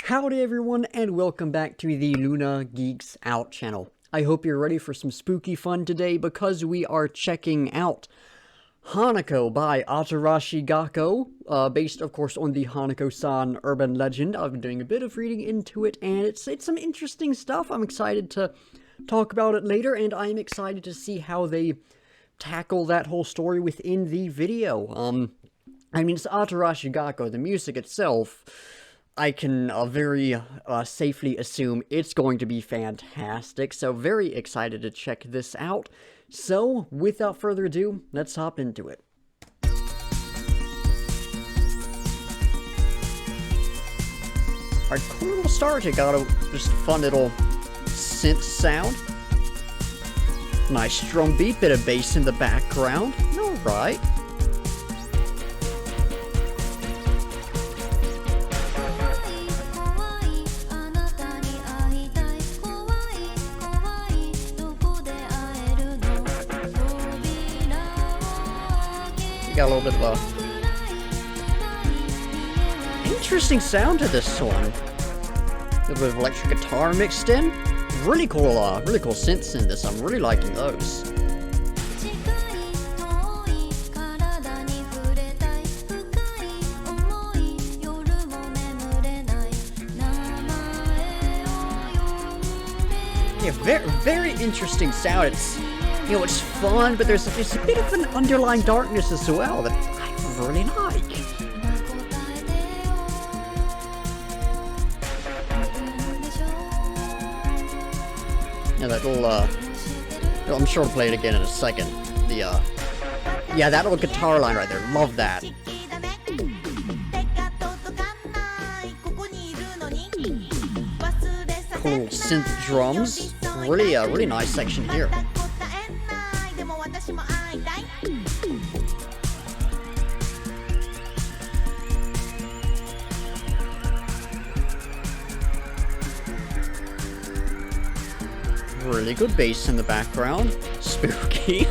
Howdy everyone, and welcome back to the Luna Geeks Out channel. I hope you're ready for some spooky fun today because we are checking out Hanako by ATARASHII Gakko, based of course on the Hanako-san urban legend. I've been doing a bit of reading into it, and it's some interesting stuff. I'm excited to talk about it later, and I'm excited to see how they tackle that whole story within the video. I mean, it's ATARASHII Gakko. The music itself, I can very safely assume it's going to be fantastic, so very excited to check this out. So, without further ado, let's hop into it. Alright, cool little start. It got just a fun little synth sound. Nice drum beat, bit of bass in the background. Alright. Got a little bit of a interesting sound to this song. A little bit of electric guitar mixed in. Really cool synths in this. I'm really liking those. Yeah, very interesting sound. It's fun, but there's a bit of an underlying darkness as well that I really like. Yeah, that little, I'm sure I'll play it again in a second. Yeah, that little guitar line right there, love that. Cool synth drums, really nice section here. Really good bass in the background. Spooky.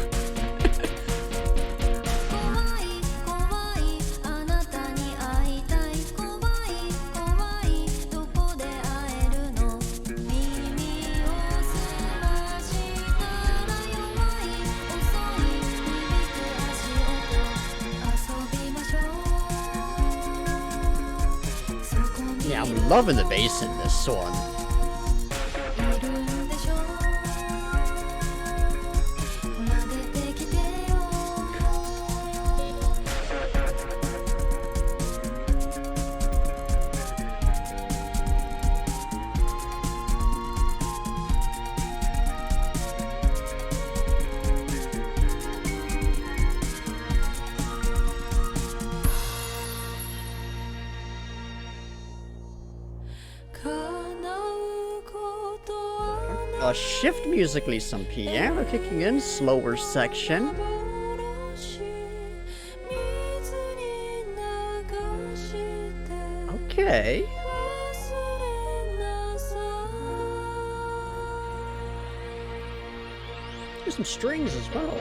Yeah, I'm loving the bass in this one. Shift musically, some piano kicking in, slower section. Okay. There's some strings as well.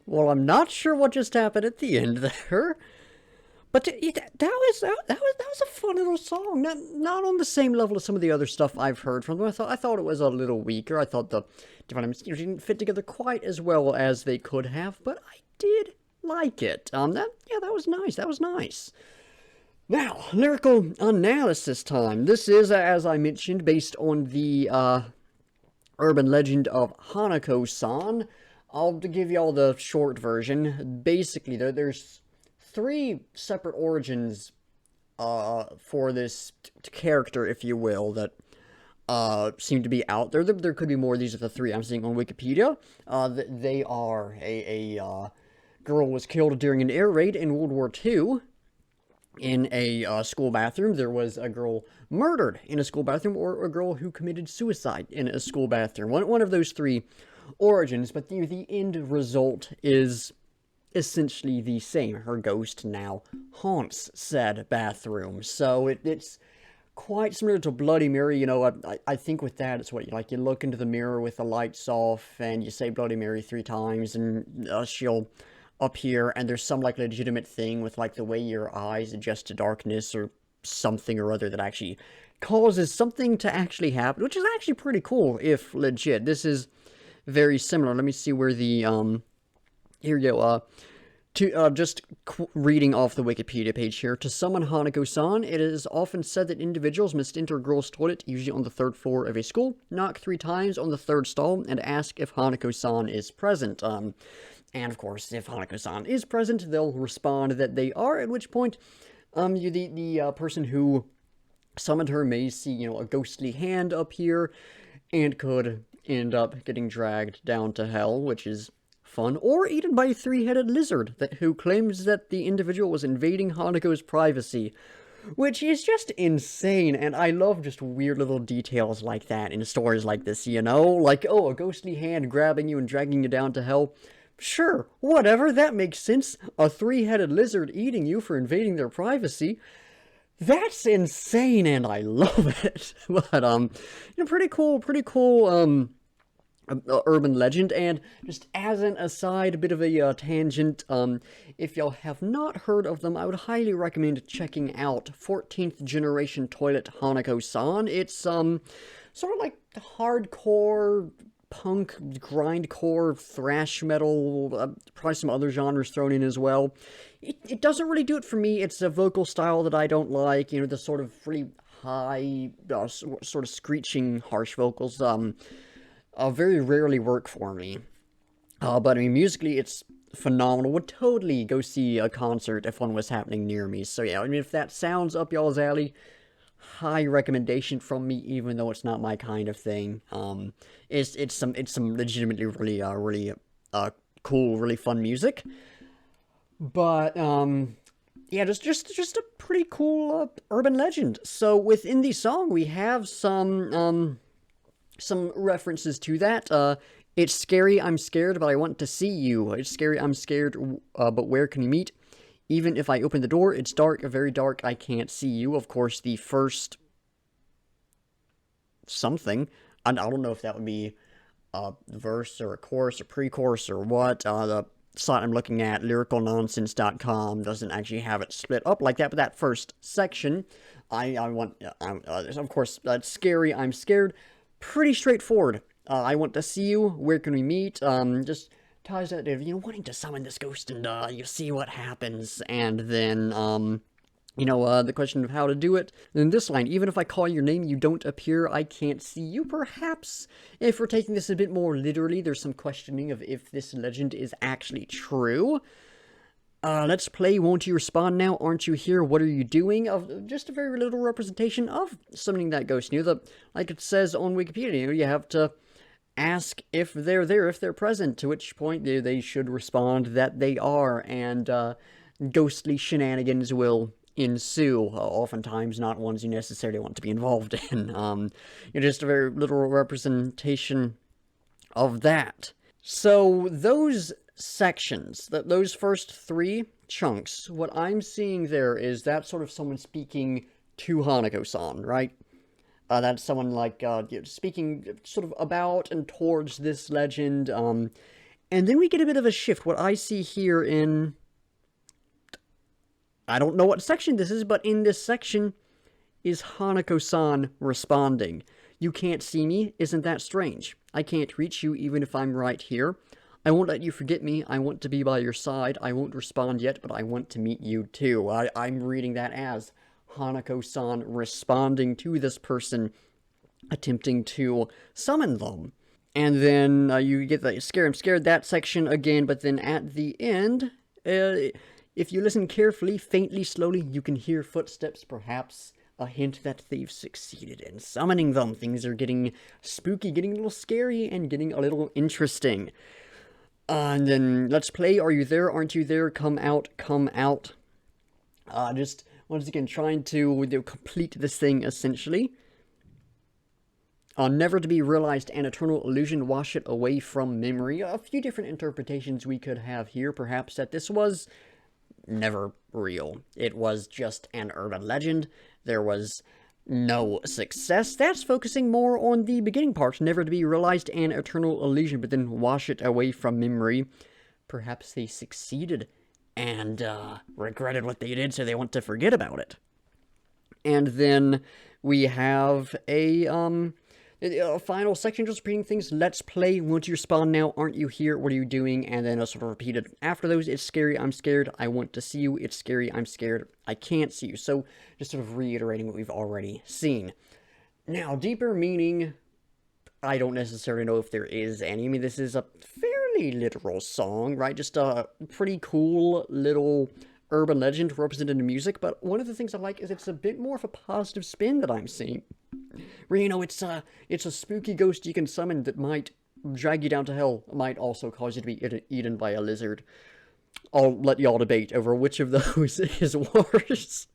Well, I'm not sure what just happened at the end there, but that was a fun little song. Not on the same level as some of the other stuff I've heard from them. I thought it was a little weaker. I thought the different elements didn't fit together quite as well as they could have, but I did like it. That was nice. That was nice. Now, lyrical analysis time. This is, as I mentioned, based on the urban legend of Hanako-san. I'll give y'all the short version. Basically, there's three separate origins for this character, if you will, that seem to be out there. There could be more. These are the three I'm seeing on Wikipedia. They are a girl was killed during an air raid in World War II in a school bathroom. There was a girl murdered in a school bathroom, or a girl who committed suicide in a school bathroom. One of those three origins, but the end result is essentially the same. Her ghost now haunts said bathroom. So it's quite similar to Bloody Mary. You know, I think with that, it's what, like, you look into the mirror with the lights off, and you say Bloody Mary 3 times, and she'll appear, and there's some, like, legitimate thing with, like, the way your eyes adjust to darkness, or something or other that actually causes something to actually happen, which is actually pretty cool, if legit. This is very similar. Let me see where the, here you go, just reading off the Wikipedia page here. To summon Hanako-san, it is often said that individuals must enter a girl's toilet, usually on the 3rd floor of a school, knock 3 times on the 3rd stall, and ask if Hanako-san is present. And of course, if Hanako-san is present, they'll respond that they are, at which point, the person who summoned her may see, you know, a ghostly hand appear, and could end up getting dragged down to hell, which is fun, or eaten by a 3-headed lizard who claims that the individual was invading Hanako's privacy, which is just insane. And I love just weird little details like that in stories like this, you know? Like, oh, a ghostly hand grabbing you and dragging you down to hell. Sure, whatever, that makes sense. A 3-headed lizard eating you for invading their privacy. That's insane, and I love it. But, you know, pretty cool, urban legend. And just as an aside, a bit of a tangent, if y'all have not heard of them, I would highly recommend checking out 14th Generation Toilet Hanako-san. It's sort of like hardcore punk, grindcore, thrash metal, probably some other genres thrown in as well. It doesn't really do it for me. It's a vocal style that I don't like, you know, the sort of really high, sort of screeching, harsh vocals, very rarely work for me. But I mean, musically, it's phenomenal. Would totally go see a concert if one was happening near me. So yeah, I mean, if that sounds up y'all's alley, high recommendation from me, even though it's not my kind of thing. It's some legitimately really cool, really fun music. But yeah, just a pretty cool urban legend. So within the song, we have some references to that. It's scary, I'm scared, but I want to see you. It's scary, I'm scared, but where can we meet? Even if I open the door, it's dark, very dark, I can't see you. Of course, the first something, I don't know if that would be a verse or a chorus or pre-chorus or what. The site I'm looking at, lyricalnonsense.com, doesn't actually have it split up like that, but that first section, of course, that's scary, I'm scared, pretty straightforward. I want to see you, where can we meet? Just ties that, you know, wanting to summon this ghost, and you see what happens, and then, you know, the question of how to do it. And then this line, even if I call your name, you don't appear, I can't see you. Perhaps, if we're taking this a bit more literally, there's some questioning of if this legend is actually true. Let's play Won't You Respond Now, Aren't You Here, What Are You Doing? Of just a very little representation of summoning that ghost. You know, like it says on Wikipedia, you know, you have to ask if they're there, if they're present, to which point they should respond that they are, and ghostly shenanigans will ensue, oftentimes not ones you necessarily want to be involved in. You know, just a very literal representation of that. So those sections, those first 3 chunks, what I'm seeing there is that sort of someone speaking to Hanako-san, right? That's someone like, speaking sort of about and towards this legend, and then we get a bit of a shift. What I see here in, I don't know what section this is, but in this section is Hanako-san responding. You can't see me, isn't that strange? I can't reach you even if I'm right here. I won't let you forget me, I want to be by your side. I won't respond yet, but I want to meet you too. I'm reading that as Hanako-san responding to this person, attempting to summon them. And then you get the I'm scared, that section again, but then at the end, if you listen carefully, faintly, slowly, you can hear footsteps, perhaps a hint that they've succeeded in summoning them. Things are getting spooky, getting a little scary, and getting a little interesting. And then, let's play. Are you there? Aren't you there? Come out, come out. Just, once again, trying to complete this thing, essentially. Never to be realized, an eternal illusion, wash it away from memory. A few different interpretations we could have here. Perhaps that this was never real. It was just an urban legend. There was no success. That's focusing more on the beginning part. Never to be realized, an eternal illusion, but then wash it away from memory. Perhaps they succeeded and regretted what they did, so they want to forget about it. And then we have a final section, just repeating things. Let's play. Want you to spawn now? Aren't you here? What are you doing? And then sort of repeated after those. It's scary. I'm scared. I want to see you. It's scary. I'm scared. I can't see you. So just sort of reiterating what we've already seen. Now, deeper meaning, I don't necessarily know if there is any. I mean, this is a fairly literal song, right? Just a pretty cool little urban legend represented in music. But one of the things I like is it's a bit more of a positive spin that I'm seeing. Where, you know, it's a spooky ghost you can summon that might drag you down to hell, might also cause you to be eaten by a lizard. I'll let y'all debate over which of those is worse.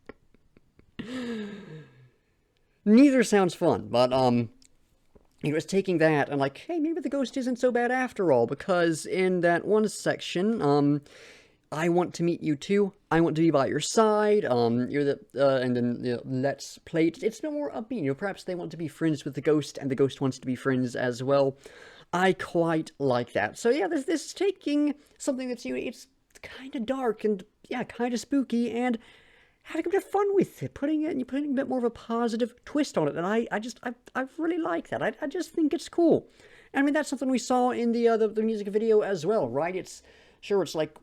Neither sounds fun, but, it was taking that and like, hey, maybe the ghost isn't so bad after all, because in that one section, I want to meet you too. I want to be by your side. You're the, and then, let's play. It's no more upbeat. Perhaps they want to be friends with the ghost, and the ghost wants to be friends as well. I quite like that. So yeah, this is taking something that's, it's kind of dark and, yeah, kind of spooky, and having a bit of fun with it, putting a bit more of a positive twist on it, and I really like that. I just think it's cool. And I mean, that's something we saw in the music video as well, right? It's like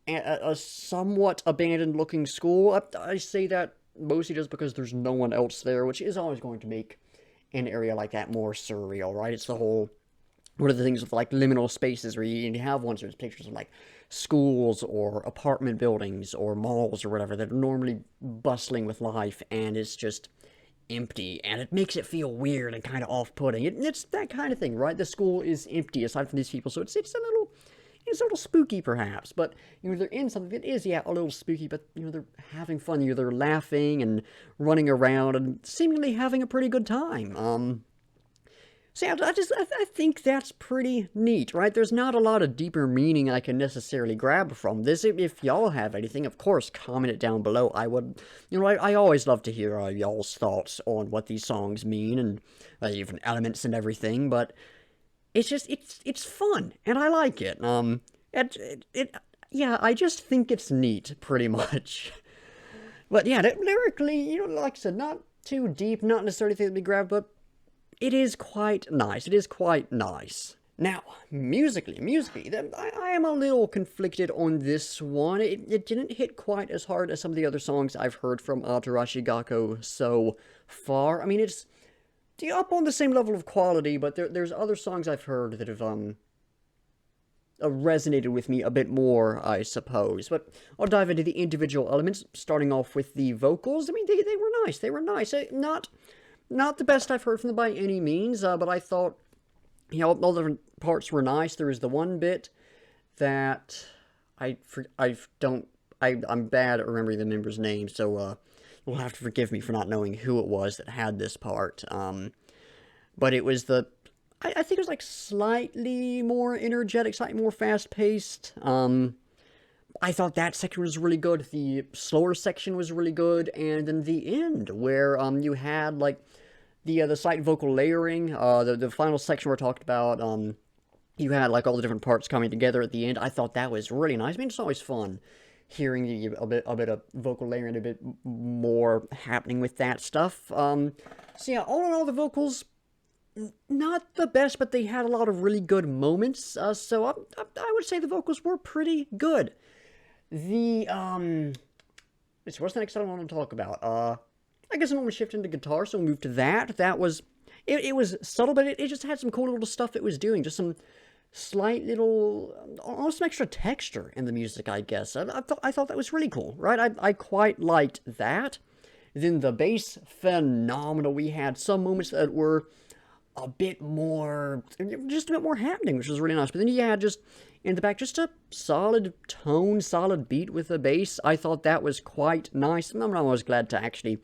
a somewhat abandoned-looking school. I say that mostly just because there's no one else there, which is always going to make an area like that more surreal, right? It's the whole, one of the things with, like, liminal spaces where you have ones where pictures of, like, schools or apartment buildings or malls or whatever that are normally bustling with life, and it's just empty, and it makes it feel weird and kind of off-putting. It's that kind of thing, right? The school is empty aside from these people, so it's a little spooky, perhaps, but, they're in something that is, yeah, a little spooky, but, they're having fun. They're laughing and running around and seemingly having a pretty good time. So yeah, I think that's pretty neat, right? There's not a lot of deeper meaning I can necessarily grab from this. If y'all have anything, of course, comment it down below. I would, I always love to hear y'all's thoughts on what these songs mean, and even elements and everything, but it's just, it's fun, and I like it. Yeah, I just think it's neat, pretty much. But yeah, lyrically, like I said, not too deep, not necessarily anything to be grabbed, but it is quite nice. It is quite nice. Now, musically, I am a little conflicted on this one. It didn't hit quite as hard as some of the other songs I've heard from ATARASHII GAKKO so far. I mean, it's up on the same level of quality, but there's other songs I've heard that have resonated with me a bit more, I suppose. But I'll dive into the individual elements, starting off with the vocals. I mean, they were nice. They were nice. Not the best I've heard from them by any means, but I thought, all the different parts were nice. There was the one bit that I'm bad at remembering the member's name, so you'll have to forgive me for not knowing who it was that had this part. But it was I think it was like slightly more energetic, slightly more fast-paced. I thought that section was really good. The slower section was really good, and then the end, where you had like the slight vocal layering, the final section where I talked about, you had like all the different parts coming together at the end. I thought that was really nice. I mean, it's always fun hearing a bit of vocal layering, a bit more happening with that stuff. So yeah, all in all, the vocals, not the best, but they had a lot of really good moments. So I would say the vocals were pretty good. What's the next I want to talk about? I guess I want to shift into guitar, so we'll move to that. That was, it was subtle, but it just had some cool little stuff it was doing. Just some slight little, almost some extra texture in the music, I guess. I thought that was really cool, right? I quite liked that. Then the bass, phenomenal. We had some moments that were a bit more, just a bit more happening, which was really nice. But then you had just, in the back, just a solid tone, solid beat with the bass. I thought that was quite nice, and I was glad to actually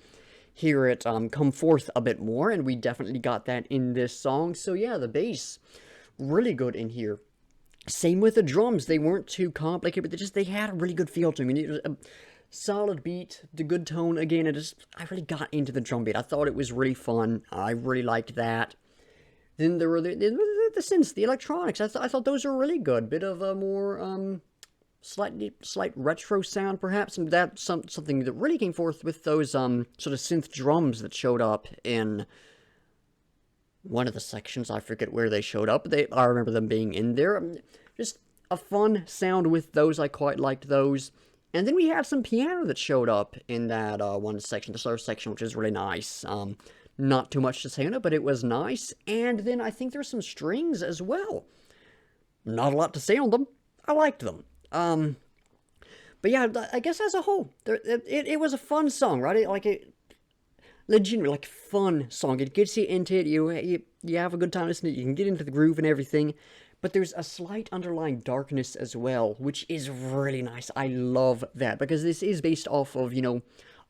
hear it come forth a bit more, and we definitely got that in this song. So yeah, the bass, really good in here. Same with the drums. They weren't too complicated, but they had a really good feel to them. I mean, it was a solid beat, the good tone. Again, I really got into the drum beat. I thought it was really fun. I really liked that. Then there were the synths, the electronics. I thought those were really good. Bit of a more slight retro sound, perhaps, and that's something that really came forth with those sort of synth drums that showed up in one of the sections. I forget where they showed up. I remember them being in there. Just a fun sound with those. I quite liked those. And then we had some piano that showed up in that one section, the third section, which is really nice. Not too much to say on it, but it was nice. And then I think there's some strings as well. Not a lot to say on them. I liked them. But yeah, I guess as a whole, it was a fun song, right? Legitimately, fun song. It gets you into it. You have a good time listening. You can get into the groove and everything. But there's a slight underlying darkness as well, which is really nice. I love that, because this is based off of,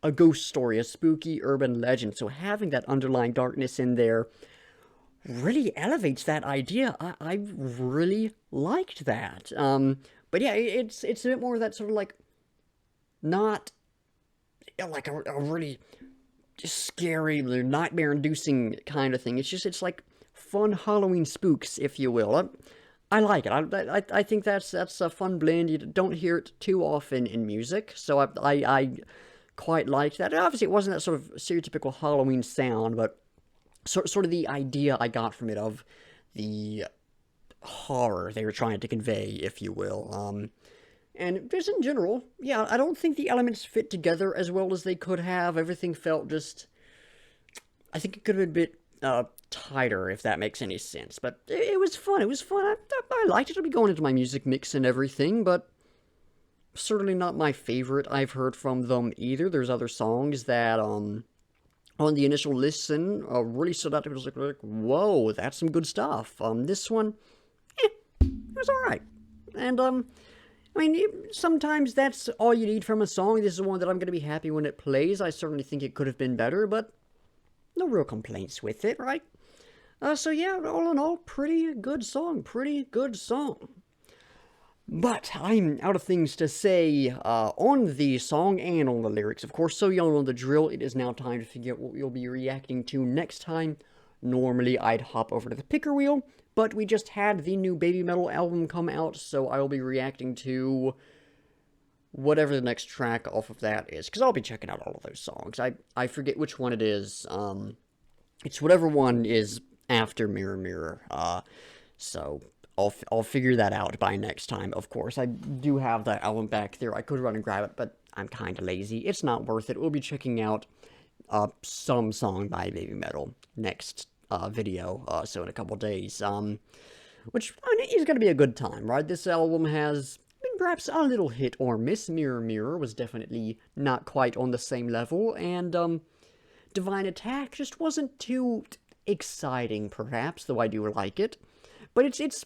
a ghost story, a spooky urban legend. So having that underlying darkness in there really elevates that idea. I really liked that. But yeah, it's a bit more of that sort of not like a really scary, nightmare-inducing kind of thing. It's like fun Halloween spooks, if you will. I like it. I think that's a fun blend. You don't hear it too often in music, so I quite liked that. Obviously, it wasn't that sort of stereotypical Halloween sound, but sort of the idea I got from it of the horror they were trying to convey, if you will. And just in general, yeah, I don't think the elements fit together as well as they could have. Everything felt just, I think it could have been a bit tighter, if that makes any sense. But it was fun. It was fun. I liked it. It'll be going into my music mix and everything, but certainly not my favorite I've heard from them either. There's other songs that, on the initial listen, really stood out. It was like, whoa, that's some good stuff. This one, it was alright. And, I mean, sometimes that's all you need from a song. This is one that I'm going to be happy when it plays. I certainly think it could have been better, but no real complaints with it, right? So yeah, all in all, pretty good song. But I'm out of things to say on the song and on the lyrics, of course, so y'all know the drill. It is now time to figure out what we'll be reacting to next time. Normally, I'd hop over to the picker wheel, but we just had the new Baby Metal album come out, so I will be reacting to whatever the next track off of that is, because I'll be checking out all of those songs. I forget which one it is. It's whatever one is after Mirror Mirror. So I'll figure that out by next time, of course. I do have that album back there. I could run and grab it, but I'm kind of lazy. It's not worth it. We'll be checking out some song by Baby Metal next video, so in a couple days, which is going to be a good time, right? This album has been perhaps a little hit or miss. Mirror Mirror was definitely not quite on the same level, and Divine Attack just wasn't too exciting, perhaps, though I do like it. But it's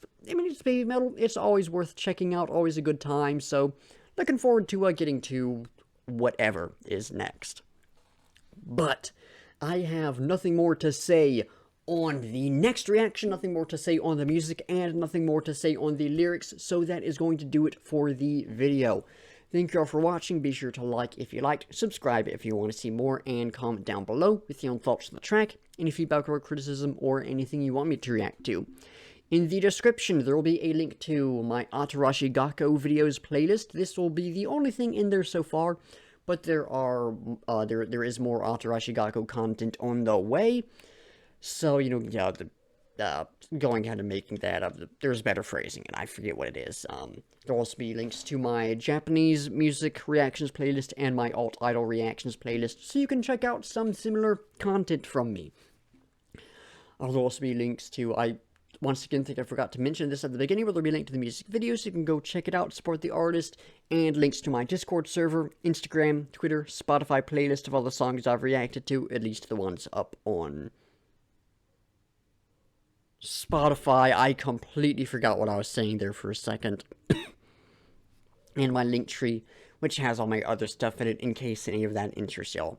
Baby Metal. It's always worth checking out, always a good time, so looking forward to getting to whatever is next. But I have nothing more to say on the next reaction, nothing more to say on the music, and nothing more to say on the lyrics, so that is going to do it for the video. Thank you all for watching. Be sure to like if you liked, subscribe if you want to see more, and comment down below with your own thoughts on the track, any feedback or criticism, or anything you want me to react to. In the description, there will be a link to my ATARASHII GAKKO videos playlist. This will be the only thing in there so far, but there is more ATARASHII GAKKO content on the way. So, yeah, going ahead and making that, there's better phrasing, and I forget what it is. There will also be links to my Japanese music reactions playlist and my alt-idol reactions playlist, so you can check out some similar content from me. There'll also be links to, I Once again, I think I forgot to mention this at the beginning, where there'll be a link to the music video, so you can go check it out, support the artist, and links to my Discord server, Instagram, Twitter, Spotify playlist of all the songs I've reacted to, at least the ones up on Spotify. I completely forgot what I was saying there for a second. And my link tree, which has all my other stuff in it, in case any of that interests y'all.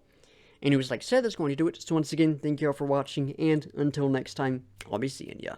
Anyways, like I said, that's going to do it. So once again, thank you all for watching, and until next time, I'll be seeing ya.